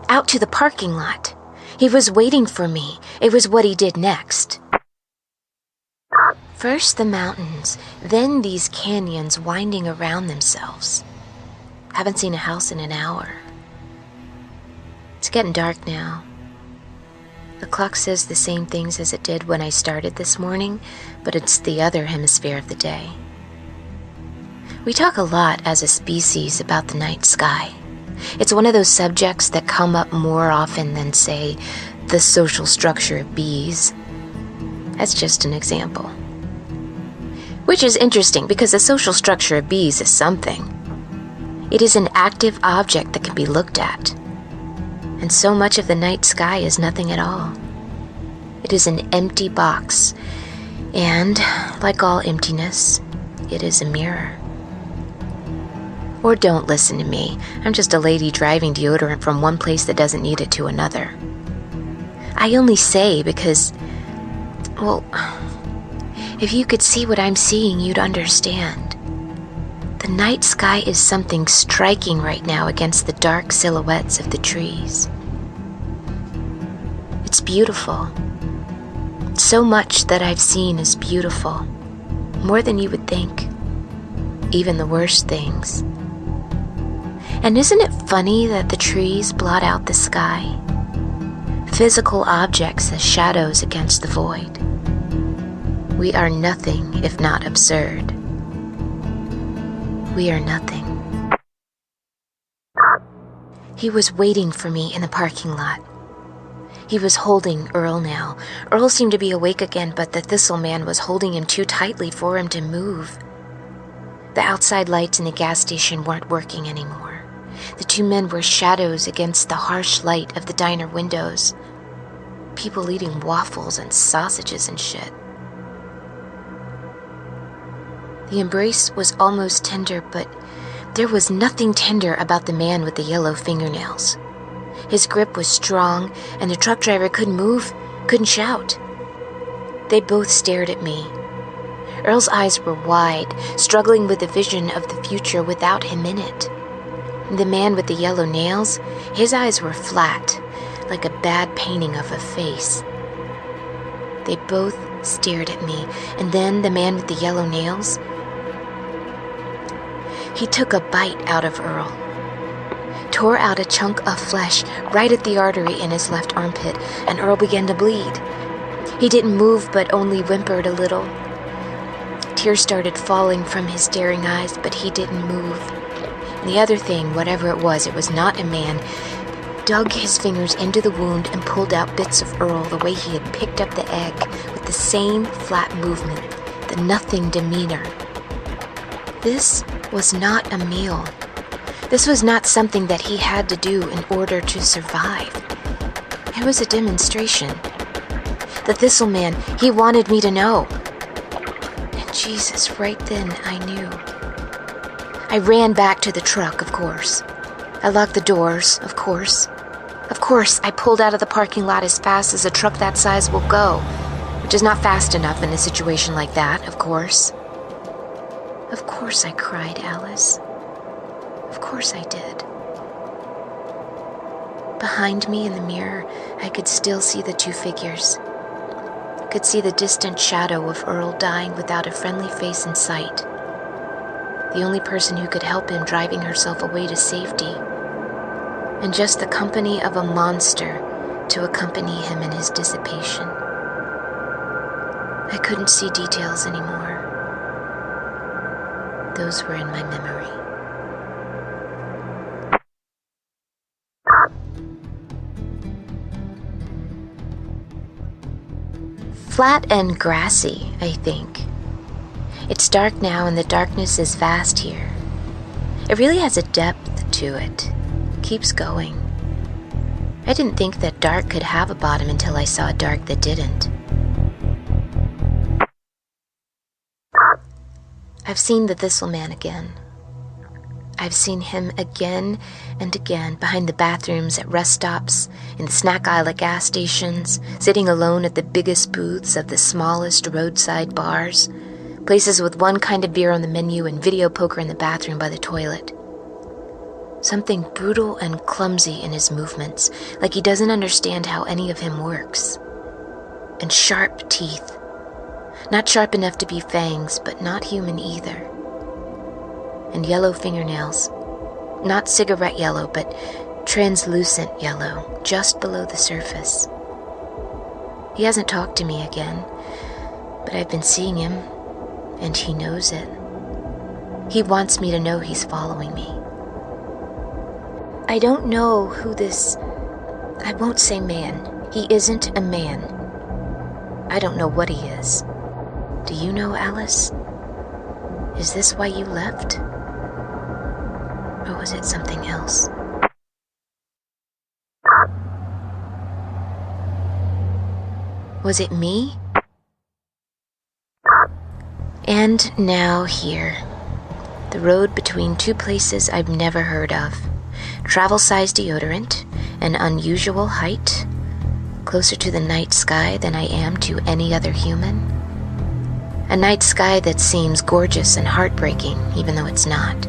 Out to the parking lot. He was waiting for me. It was what he did next. First the mountains, then these canyons winding around themselves. Haven't seen a house in an hour. It's getting dark now. The clock says the same things as it did when I started this morning, but it's the other hemisphere of the day. We talk a lot as a species about the night sky. It's one of those subjects that come up more often than, say, the social structure of bees. That's just an example. Which is interesting because the social structure of bees is something. It is an active object that can be looked at. And so much of the night sky is nothing at all. It is an empty box. And, like all emptiness, it is a mirror. Or don't listen to me. I'm just a lady driving deodorant from one place that doesn't need it to another. I only say because, well, if you could see what I'm seeing, you'd understand. The night sky is something striking right now against the dark silhouettes of the trees. It's beautiful. So much that I've seen is beautiful. More than you would think. Even the worst things. And isn't it funny that the trees blot out the sky? Physical objects as shadows against the void. We are nothing if not absurd. We are nothing. He was waiting for me in the parking lot. He was holding Earl now. Earl seemed to be awake again, but the thistle man was holding him too tightly for him to move. The outside lights in the gas station weren't working anymore. The two men were shadows against the harsh light of the diner windows. People eating waffles and sausages and shit. The embrace was almost tender, but there was nothing tender about the man with the yellow fingernails. His grip was strong, and the truck driver couldn't move, couldn't shout. They both stared at me. Earl's eyes were wide, struggling with the vision of the future without him in it. The man with the yellow nails, his eyes were flat, like a bad painting of a face. They both stared at me, and then the man with the yellow nails, he took a bite out of Earl, tore out a chunk of flesh right at the artery in his left armpit, and Earl began to bleed. He didn't move, but only whimpered a little. Tears started falling from his staring eyes, but he didn't move. And the other thing, whatever it was not a man, dug his fingers into the wound and pulled out bits of Earl the way he had picked up the egg, with the same flat movement, the nothing demeanor. This was not a meal. This was not something that he had to do in order to survive. It was a demonstration. The thistle man, he wanted me to know. And Jesus, right then I knew. I ran back to the truck, of course. I locked the doors, of course. Of course, I pulled out of the parking lot as fast as a truck that size will go, which is not fast enough in a situation like that, of course. Of course I cried, Alice. Of course I did. Behind me in the mirror, I could still see the two figures. I could see the distant shadow of Earl dying without a friendly face in sight. The only person who could help him driving herself away to safety. And just the company of a monster to accompany him in his dissipation. I couldn't see details anymore. Those were in my memory. Flat and grassy, I think. It's dark now and the darkness is vast here. It really has a depth to it. Keeps going. I didn't think that dark could have a bottom until I saw a dark that didn't. I've seen the thistle man again. I've seen him again and again behind the bathrooms at rest stops, in the snack aisle at gas stations, sitting alone at the biggest booths of the smallest roadside bars, places with one kind of beer on the menu and video poker in the bathroom by the toilet. Something brutal and clumsy in his movements, like he doesn't understand how any of him works. And sharp teeth. Not sharp enough to be fangs, but not human either. And yellow fingernails. Not cigarette yellow, but translucent yellow, just below the surface. He hasn't talked to me again, but I've been seeing him, and he knows it. He wants me to know he's following me. I don't know who this... I won't say man. He isn't a man. I don't know what he is. Do you know, Alice? Is this why you left? Or was it something else? Was it me? And now here. The road between two places I've never heard of. Travel-sized deodorant, an unusual height, closer to the night sky than I am to any other human. A night sky that seems gorgeous and heartbreaking, even though it's not.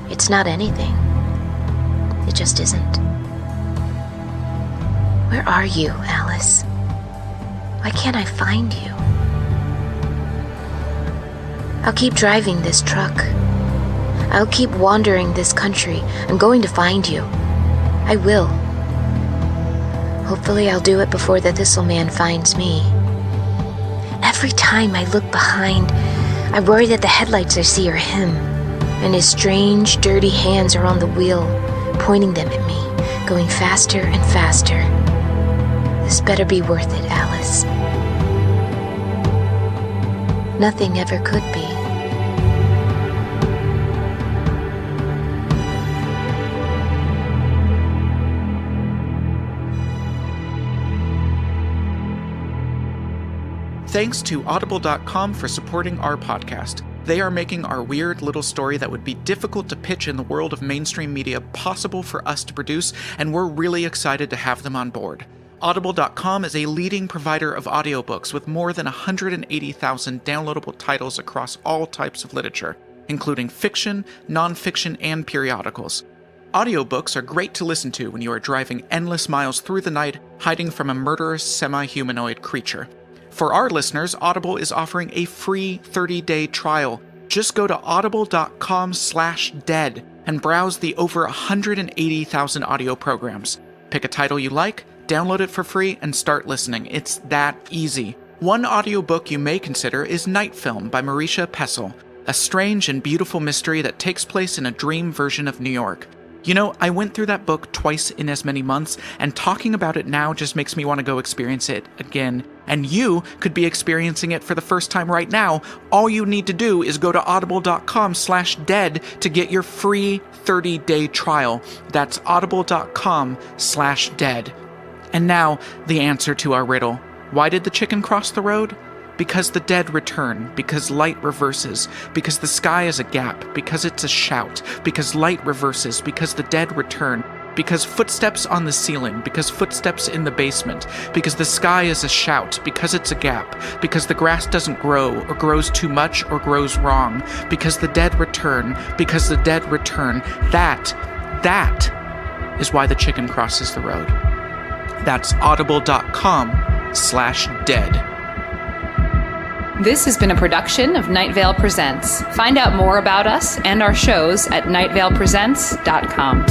It's not anything. It just isn't. Where are you, Alice? Why can't I find you? I'll keep driving this truck. I'll keep wandering this country. I'm going to find you. I will. Hopefully I'll do it before the Thistle Man finds me. Every time I look behind, I worry that the headlights I see are him, and his strange, dirty hands are on the wheel, pointing them at me, going faster and faster. This better be worth it, Alice. Nothing ever could be. Thanks to Audible.com for supporting our podcast. They are making our weird little story that would be difficult to pitch in the world of mainstream media possible for us to produce, and we're really excited to have them on board. Audible.com is a leading provider of audiobooks with more than 180,000 downloadable titles across all types of literature, including fiction, nonfiction, and periodicals. Audiobooks are great to listen to when you are driving endless miles through the night, hiding from a murderous semi-humanoid creature. For our listeners, Audible is offering a free 30-day trial. Just go to audible.com/dead and browse the over 180,000 audio programs. Pick a title you like, download it for free, and start listening. It's that easy. One audiobook you may consider is Night Film by Marisha Pessel, a strange and beautiful mystery that takes place in a dream version of New York. You know, I went through that book twice in as many months, and talking about it now just makes me want to go experience it again. And you could be experiencing it for the first time right now. All you need to do is go to audible.com/dead to get your free 30-day trial. That's audible.com/dead. And now, the answer to our riddle. Why did the chicken cross the road? Because the dead return, because light reverses, because the sky is a gap, because it's a shout, because light reverses, because the dead return, because footsteps on the ceiling, because footsteps in the basement, because the sky is a shout, because it's a gap, because the grass doesn't grow, or grows too much, or grows wrong, because the dead return, because the dead return. That is why the chicken crosses the road. That's audible.com/dead. This has been a production of NightVale Presents. Find out more about us and our shows at nightvalepresents.com.